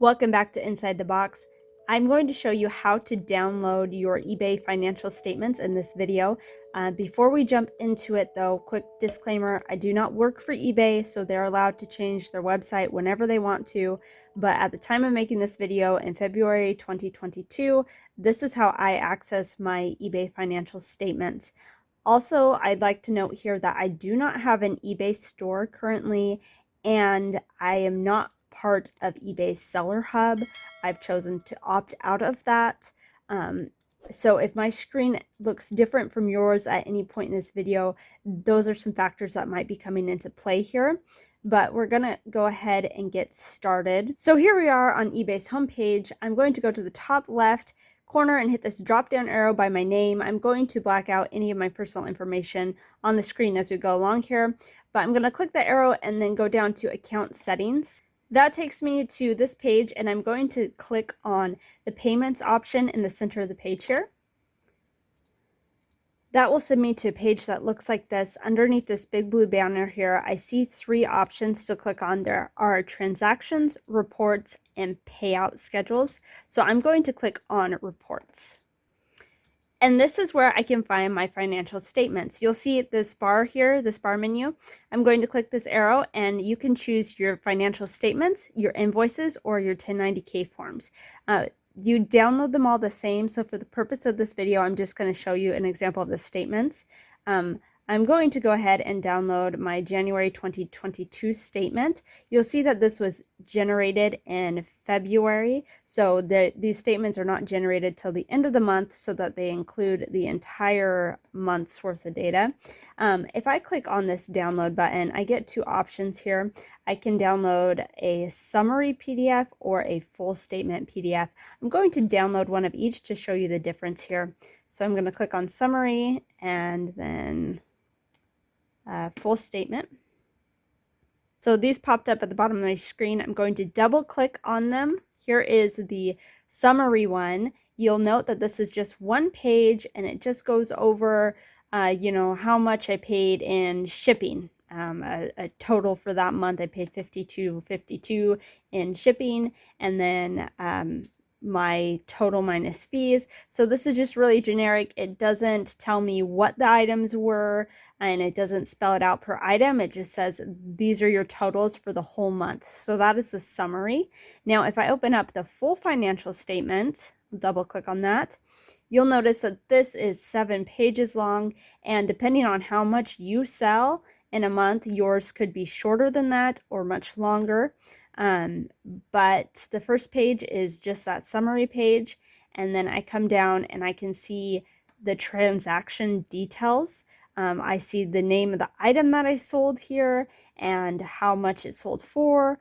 Welcome back to Inside the Box. I'm going to show you how to download your eBay financial statements in this video. Before we jump into it though, quick disclaimer, I do not work for eBay, so they're allowed to change their website whenever they want to. But at the time of making this video in February 2022, this is how I access my eBay financial statements. Also, I'd like to note here that I do not have an eBay store currently, and I am not part of eBay's seller hub. I've chosen to opt out of that. So if my screen looks different from yours at any point in this video, those are some factors that might be coming into play here. But we're gonna go ahead and get started. So here we are on eBay's homepage. I'm going to go to the top left corner and hit this drop down arrow by my name. I'm going to black out any of my personal information on the screen as we go along here, but I'm going to click the arrow and then go down to account settings. That takes me to this page, and I'm going to click on the payments option in the center of the page here. That will send me to a page that looks like this. Underneath this big blue banner here, I see three options to click on. There are transactions, reports, and payout schedules. So I'm going to click on reports. And this is where I can find my financial statements. You'll see this bar here, this bar menu. I'm going to click this arrow, and you can choose your financial statements, your invoices, or your 1090K forms. You download them all the same, so for the purpose of this video, I'm just going to show you an example of the statements. I'm going to go ahead and download my January 2022 statement. You'll see that this was generated in February, so these statements are not generated till the end of the month, so that they include the entire month's worth of data. If I click on this download button, I get two options here. I can download a summary PDF or a full statement PDF. I'm going to download one of each to show you the difference here. So I'm going to click on summary and then full statement. So these popped up at the bottom of my screen. I'm going to double click on them. Here is the summary one. You'll note that this is just one page, and it just goes over how much I paid in shipping. A total for that month, I paid $52.52 in shipping, and then my total minus fees. So this is just really generic. It doesn't tell me what the items were, and it doesn't spell it out per item. It just says these are your totals for the whole month. So that is the summary. Now if I open up the full financial statement, double click on that, you'll notice that this is 7 pages long, and depending on how much you sell in a month, yours could be shorter than that or much longer. But the first page is just that summary page, and then I come down and I can see the transaction details. I see the name of the item that I sold here and how much it sold for,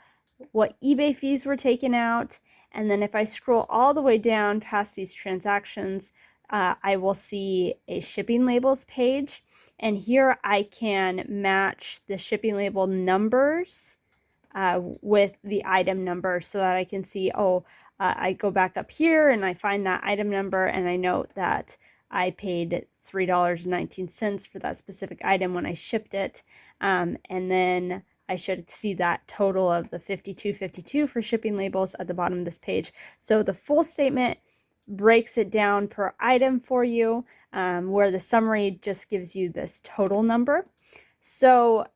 what eBay fees were taken out, and then if I scroll all the way down past these transactions, I will see a shipping labels page, and here I can match the shipping label numbers with the item number so that I can see, I go back up here and I find that item number, and I note that I paid $3.19 for that specific item when I shipped it, and then I should see that total of the $52.52 for shipping labels at the bottom of this page. So the full statement breaks it down per item for you, where the summary just gives you this total number. So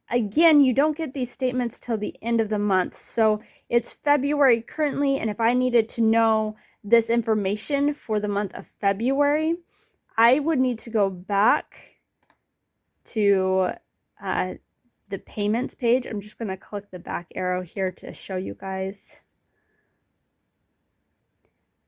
again, you don't get these statements till the end of the month. So it's February currently, and if I needed to know this information for the month of February, I would need to go back to the payments page. I'm just going to click the back arrow here to show you guys.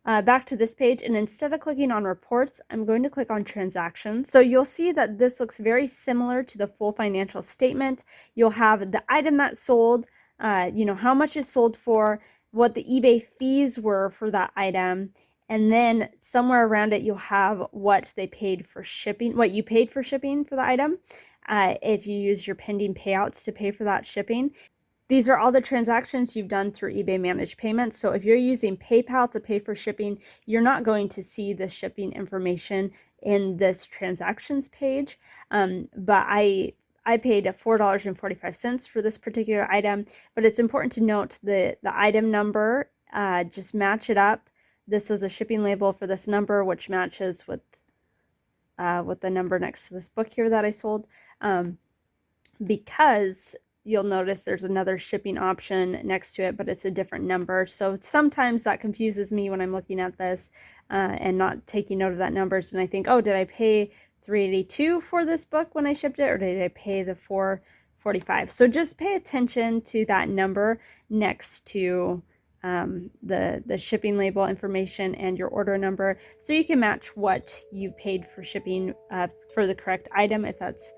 Back to this page, and instead of clicking on reports, I'm going to click on transactions. So you'll see that this looks very similar to the full financial statement. You'll have the item that sold, how much it sold for, what the eBay fees were for that item, and then somewhere around it you'll have what they paid for shipping, what you paid for shipping for the item, if you use your pending payouts to pay for that shipping. These are all the transactions you've done through eBay Managed Payments. So if you're using PayPal to pay for shipping, you're not going to see the shipping information in this transactions page. But I I paid $4.45 for this particular item, but it's important to note the item number, just match it up. This was a shipping label for this number, which matches with the number next to this book here that I sold, because you'll notice there's another shipping option next to it, but it's a different number. So sometimes that confuses me when I'm looking at this and not taking note of that numbers. And I think, oh, did I pay $3.82 for this book when I shipped it, or did I pay the $4.45? So just pay attention to that number next to the shipping label information and your order number, so you can match what you paid for shipping for the correct item, if that's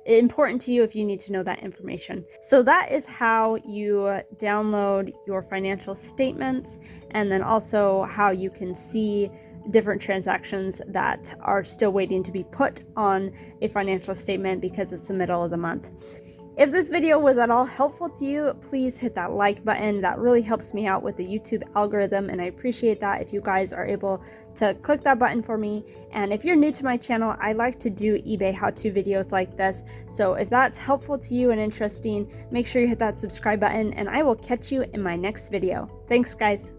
important to you, if you need to know that information. So that is how you download your financial statements, and then also how you can see different transactions that are still waiting to be put on a financial statement because it's the middle of the month. If this video was at all helpful to you, please hit that like button. That really helps me out with the YouTube algorithm, and I appreciate that if you guys are able to click that button for me. And if you're new to my channel, I like to do eBay how-to videos like this. So if that's helpful to you and interesting, make sure you hit that subscribe button, and I will catch you in my next video. Thanks, guys.